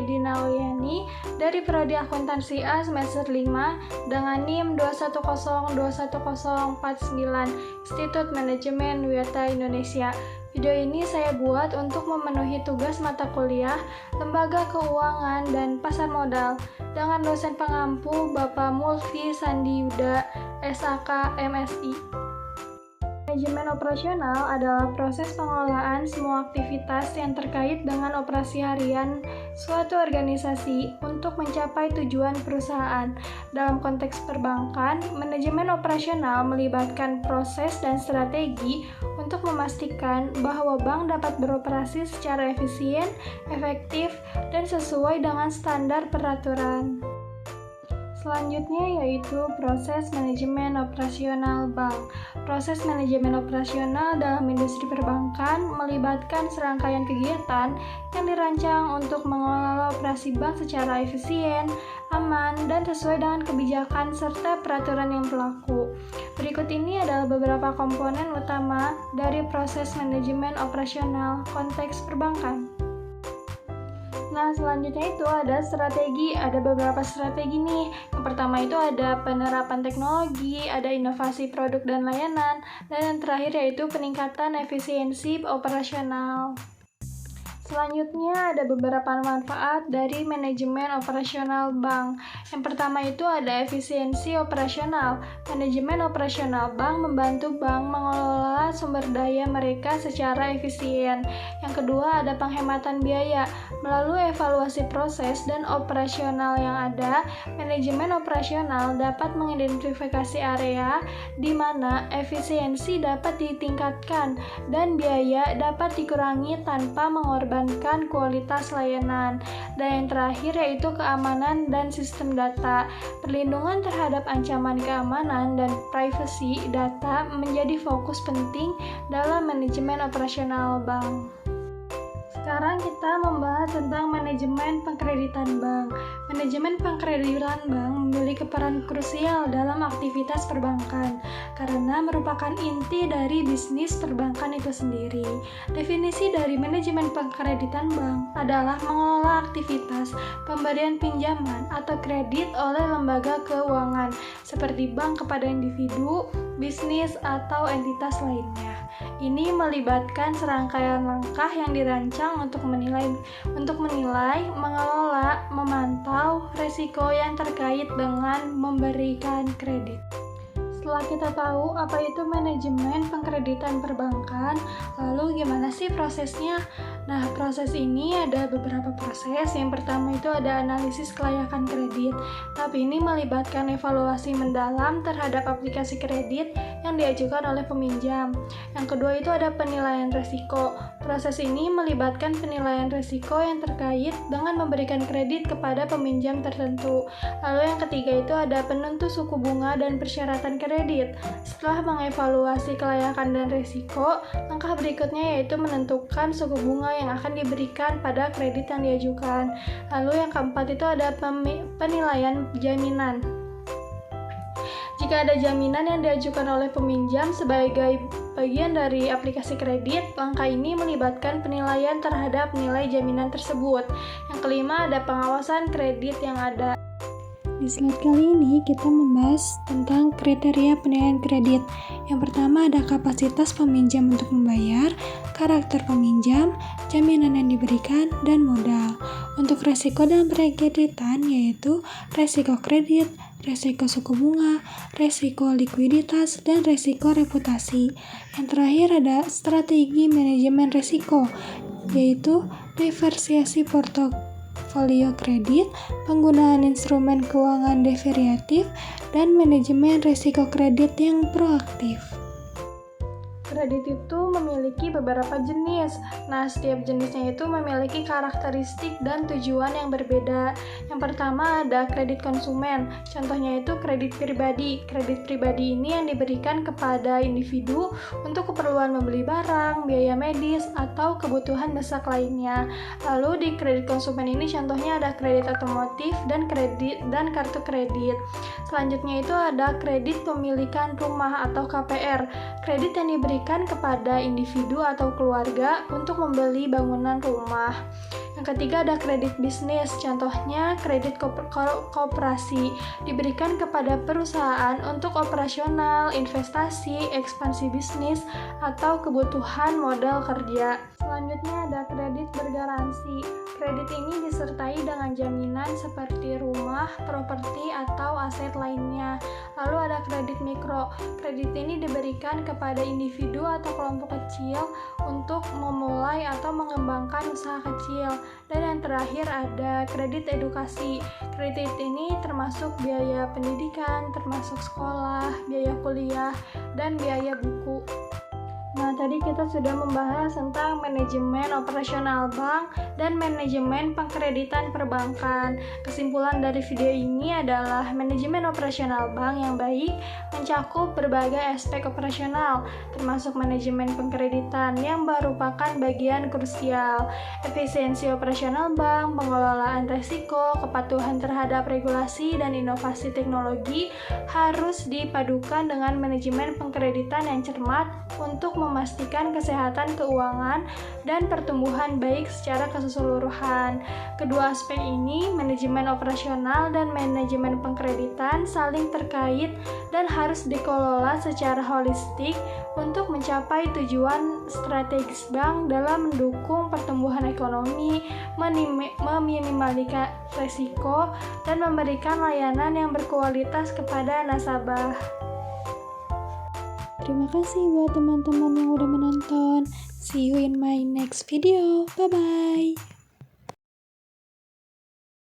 Aidina Uliani dari Prodi Akuntansi A semester 5 dengan NIM 210210049 Institut Manajemen Wiata Indonesia. Video ini saya buat untuk memenuhi tugas mata kuliah Lembaga Keuangan dan Pasar Modal dengan dosen pengampu Bapak Mulfi Sandi Yuda, SAK MSI. Manajemen operasional adalah proses pengelolaan semua aktivitas yang terkait dengan operasi harian suatu organisasi untuk mencapai tujuan perusahaan. Dalam konteks perbankan, manajemen operasional melibatkan proses dan strategi untuk memastikan bahwa bank dapat beroperasi secara efisien, efektif, dan sesuai dengan standar peraturan. Selanjutnya yaitu proses manajemen operasional bank. Proses manajemen operasional dalam industri perbankan melibatkan serangkaian kegiatan yang dirancang untuk mengelola operasi bank secara efisien, aman, dan sesuai dengan kebijakan serta peraturan yang berlaku. Berikut ini adalah beberapa komponen utama dari proses manajemen operasional konteks perbankan. Nah, selanjutnya itu ada strategi, ada beberapa strategi nih. Yang pertama itu ada penerapan teknologi, ada inovasi produk dan layanan, dan yang terakhir yaitu peningkatan efisiensi operasional. Selanjutnya ada beberapa manfaat dari manajemen operasional bank. Yang pertama itu ada efisiensi operasional. Manajemen operasional bank membantu bank mengelola sumber daya mereka secara efisien. Yang kedua ada penghematan biaya. Melalui evaluasi proses dan operasional yang ada, manajemen operasional dapat mengidentifikasi area di mana efisiensi dapat ditingkatkan dan biaya dapat dikurangi tanpa mengorbankan kualitas layanan. Dan yang terakhir yaitu keamanan dan sistem data. Perlindungan terhadap ancaman keamanan dan privasi data menjadi fokus penting dalam manajemen operasional bank. Sekarang kita membahas tentang manajemen pengkreditan bank. Manajemen pengkreditan bank memiliki peran krusial dalam aktivitas perbankan karena merupakan inti dari bisnis perbankan itu sendiri. Definisi dari manajemen pengkreditan bank adalah mengelola aktivitas pemberian pinjaman atau kredit oleh lembaga keuangan seperti bank kepada individu, bisnis, atau entitas lainnya. Ini melibatkan serangkaian langkah yang dirancang untuk menilai, mengelola, memantau risiko yang terkait dengan memberikan kredit. Setelah kita tahu apa itu manajemen pengkreditan perbankan, lalu gimana sih prosesnya? Nah, proses ini ada beberapa proses. Yang pertama itu ada analisis kelayakan kredit. Tahap ini melibatkan evaluasi mendalam terhadap aplikasi kredit yang diajukan oleh peminjam. Yang kedua itu ada penilaian risiko. Proses ini melibatkan penilaian risiko yang terkait dengan memberikan kredit kepada peminjam tertentu. Lalu yang ketiga itu ada penentu suku bunga dan persyaratan kredit. Setelah mengevaluasi kelayakan dan risiko, langkah berikutnya yaitu menentukan suku bunga yang akan diberikan pada kredit yang diajukan. Lalu yang keempat itu ada penilaian jaminan. Jika ada jaminan yang diajukan oleh peminjam sebagai bagian dari aplikasi kredit, langkah ini melibatkan penilaian terhadap nilai jaminan tersebut. Yang kelima ada pengawasan kredit yang ada. Di slide kali ini kita membahas tentang kriteria penilaian kredit. Yang pertama ada kapasitas peminjam untuk membayar, karakter peminjam, jaminan yang diberikan, dan modal. Untuk resiko dalam kreditan yaitu resiko kredit, resiko suku bunga, resiko likuiditas, dan resiko reputasi. Yang terakhir ada strategi manajemen resiko, yaitu diversiasi portofolio kredit, penggunaan instrumen keuangan devariatif, dan manajemen risiko kredit yang proaktif. Kredit itu memiliki beberapa jenis. Nah, setiap jenisnya itu memiliki karakteristik dan tujuan yang berbeda. Yang pertama ada kredit konsumen. Contohnya itu kredit pribadi. Kredit pribadi ini yang diberikan kepada individu untuk keperluan membeli barang, biaya medis, atau kebutuhan mendesak lainnya. Lalu di kredit konsumen ini contohnya ada kredit otomotif dan kartu kredit. Selanjutnya itu ada kredit pemilikan rumah atau KPR. Kredit yang diberikan diberikan kepada individu atau keluarga untuk membeli bangunan rumah. Yang ketiga ada kredit bisnis, contohnya kredit koperasi, diberikan kepada perusahaan untuk operasional, investasi, ekspansi bisnis, atau kebutuhan modal kerja. Selanjutnya ada kredit bergaransi. Kredit ini disertai dengan jaminan seperti rumah, properti, atau aset lainnya. Lalu ada kredit mikro. Kredit ini diberikan kepada individu atau kelompok kecil untuk memulai atau mengembangkan usaha kecil. Dan yang terakhir ada kredit edukasi. Kredit ini termasuk biaya pendidikan, termasuk sekolah, biaya kuliah, dan biaya buku. Nah, tadi kita sudah membahas tentang manajemen operasional bank dan manajemen pengkreditan perbankan. Kesimpulan dari video ini adalah manajemen operasional bank yang baik mencakup berbagai aspek operasional, termasuk manajemen pengkreditan yang merupakan bagian krusial, efisiensi operasional bank, pengelolaan risiko, kepatuhan terhadap regulasi, dan inovasi teknologi harus dipadukan dengan manajemen pengkreditan yang cermat untuk memastikan kesehatan keuangan dan pertumbuhan baik secara keseluruhan. Kedua aspek ini, manajemen operasional dan manajemen pengkreditan, saling terkait dan harus dikelola secara holistik untuk mencapai tujuan strategis bank dalam mendukung pertumbuhan ekonomi, meminimalisir risiko, dan memberikan layanan yang berkualitas kepada nasabah. Terima kasih buat teman-teman yang udah menonton. See you in my next video. Bye-bye.